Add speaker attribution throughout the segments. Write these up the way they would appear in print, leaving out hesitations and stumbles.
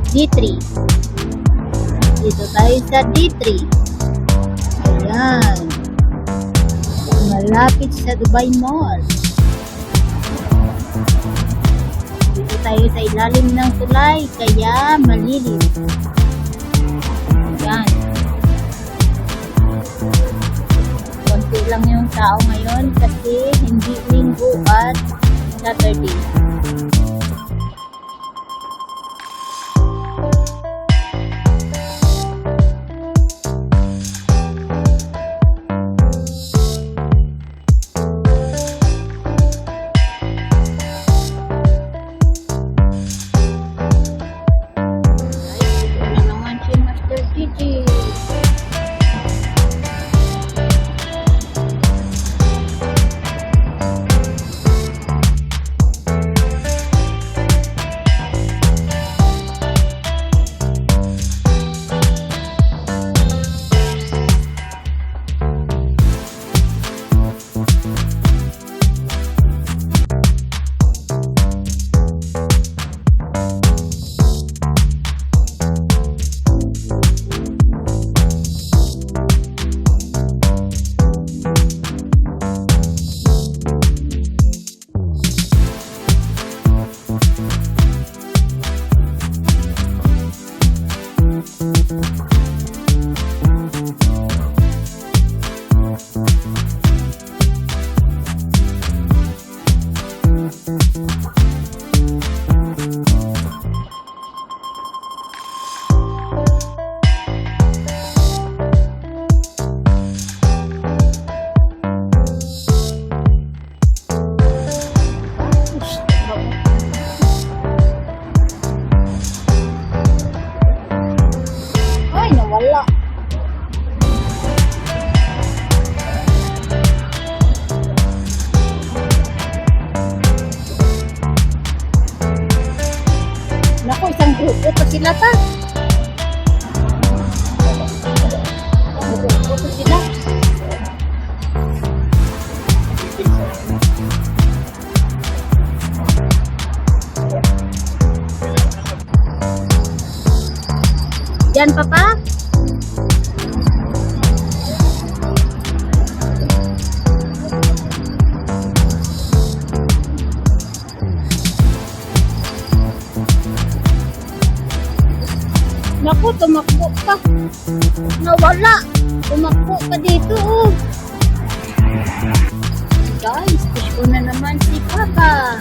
Speaker 1: D3. Dito tayo sa D3. Ayan. Malapit sa Dubai Mall. Dito tayo sa ilalim ng tulay, kaya malilim. Ayan. Konti lang yung tao ngayon kasi hindi linggo at Saturday. Wala. Naku, isang grupo pa sila pa. Grupo pa sila. Diyan, Papa? Naku, tumakbo pa. Nawala. Tumakbo pa dito, oh. Guys, push ko na naman si Papa.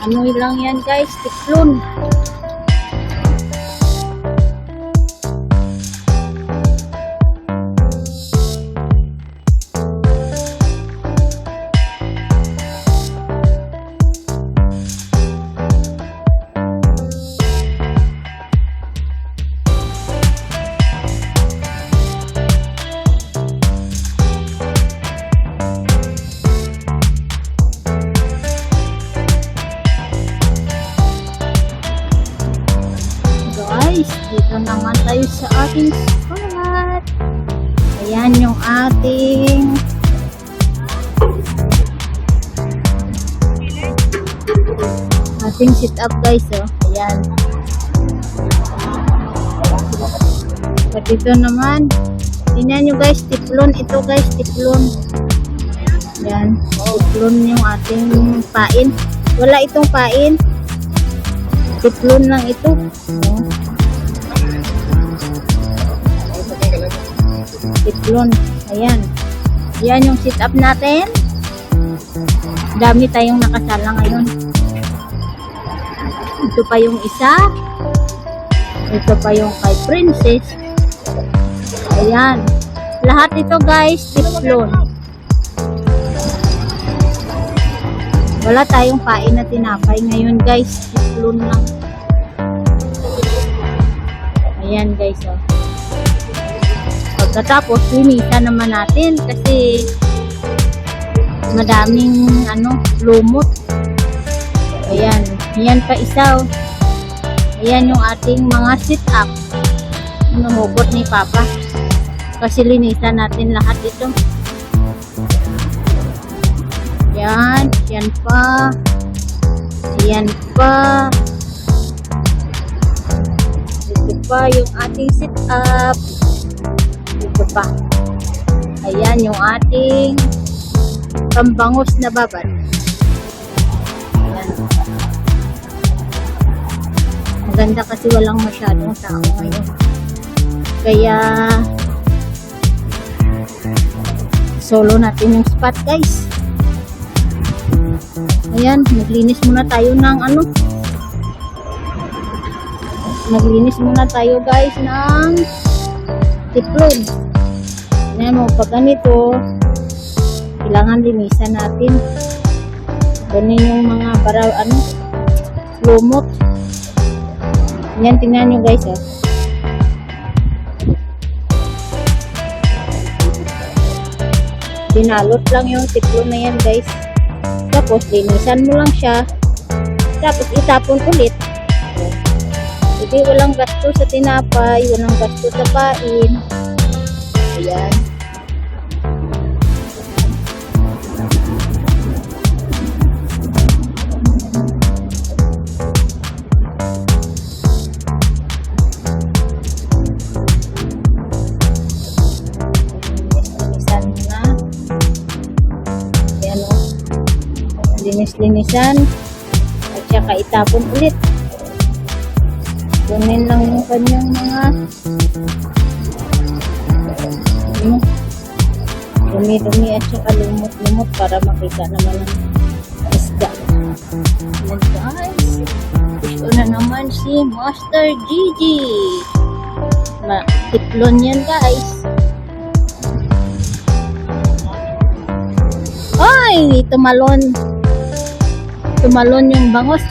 Speaker 1: Ayan. Ano lang yan, guys? Tiklon. Dito naman tayo sa ating spot. Ayan yung ating sit up, guys, oh. Ayan. At dito naman, tingnan nyo, guys, tiplon ito, guys, tiplon. Ayan, tiplon yung ating pain. Wala itong pain, tiplon lang ito. Tiplon. Ayan. Ayan yung sit up natin. Dami tayong nakasala ngayon. Ito pa yung isa. Ito pa yung kay Princess. Ayan. Lahat ito, guys, tiplon. Wala tayong pain na tinapay ngayon, guys. Tiplon lang. Ayan, guys, oh. Pagkatapos, linisan naman natin kasi madaming lumot. Ayan. Ayan pa isa, oh. Ayan yung ating mga sit-up. Hinuhugot ni Papa. Kasi linisan natin lahat ito. Yan. Yan pa. Ayan pa. Ito pa yung ating sit up. Ito pa. Ayan yung ating pambangos na babad. Ayan. Maganda kasi walang masyadong tao ngayon. Kaya solo natin yung spot, guys. Ayan, naglinis muna tayo ng naglinis muna tayo, guys, ng tiplon. Ayan mo, pag ganito kailangan linisan natin. Ganun yung mga lumot. Ayan, tingnan nyo, guys, oh. Dinalot lang yung tiplon na yan, guys. Tapos linisan mo lang siya, tapos itapon ulit. Hindi, walang gasto sa tinapay, walang gasto sa pain. Ayan. Linis-linisan at saka itapon ulit. Kunin lang yung kanyang mga dumi-dumi at saka lumot-lumot para makita naman ang isda. Ayan, guys, ito na naman si Master Gigi. Tiplon yan, guys. Ay, tumalon yung bangos.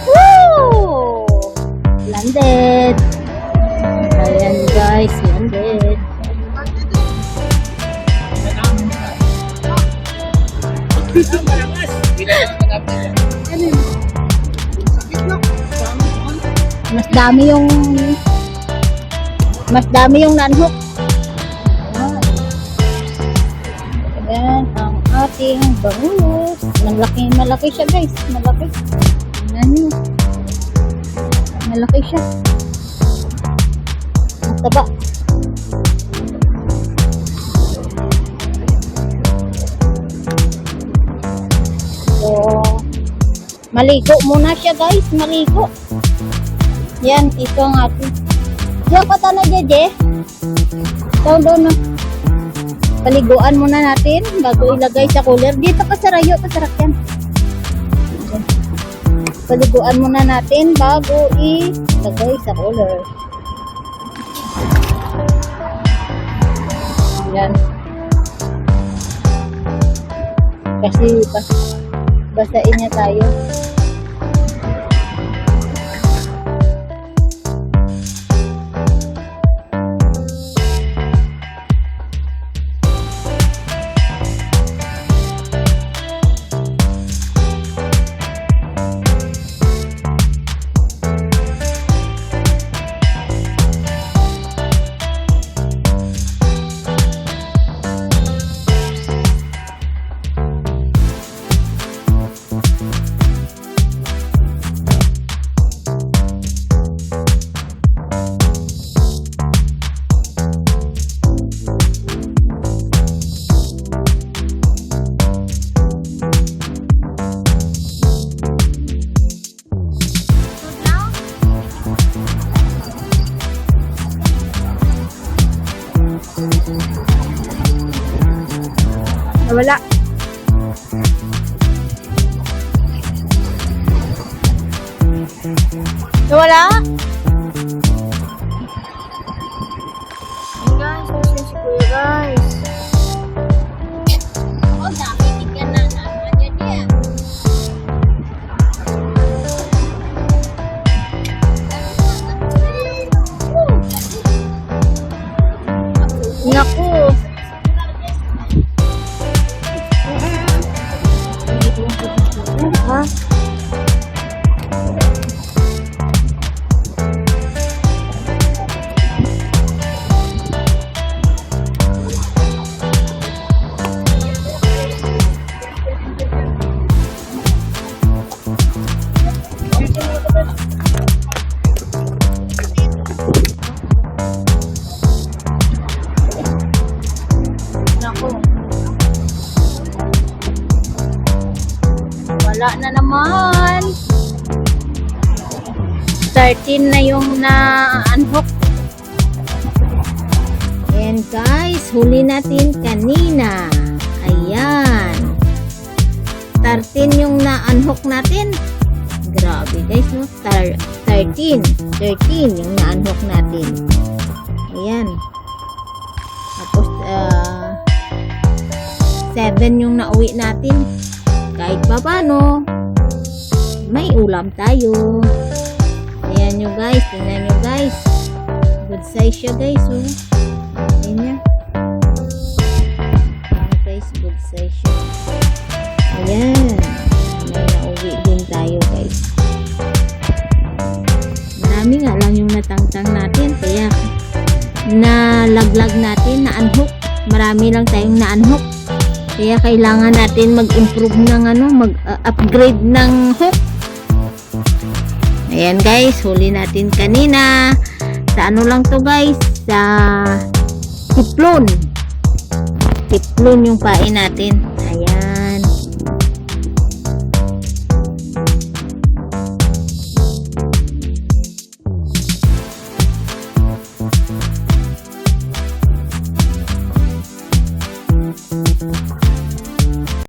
Speaker 1: Woo! Landed. Ayan, guys, landed. Mas dami yung nanhook. Ayan ang ating bangus. Malaki siya, guys. Malaki. Tingnan nyo. Malaki siya. Mataba. So, maligo muna siya, guys. Maligo. Yan, ito ang ating. Diyan ka na, Jeje. Doon na. Paliguan muna natin bago ilagay sa cooler. Dito ka sa rayo, masarap yan. Paliguan muna natin bago ilagay sa cooler. Yan. Kasi basain niya tayo. Wala. Wala. Guys, kasi si Kuya, guys. Oh, dami tingnan na naman yan yan. Naku. Ha? Wala na naman. 13 na yung na-unhook. Ayan guys, huli natin kanina. Ayan. 13 yung na-unhook natin. Grabe guys, no? 13 yung na-unhook natin. Ayan. Tapos, 7 yung nauwi natin. Kahit pa paano, may ulam tayo. Ayan nyo guys, tingnan nyo guys. Good size siya guys, oh. Ayan niya. Ayan guys, good size siya. Ayan. May nauwi din tayo guys. Marami nga lang yung natangtang natin, kaya nalaglag natin, na-unhook. Marami lang tayong na-unhook. Kaya kailangan natin mag-improve ng mag-upgrade ng hook. Ayan guys, huli natin kanina. Sa ano lang to guys? Sa tiplon. Tiplon yung pain natin.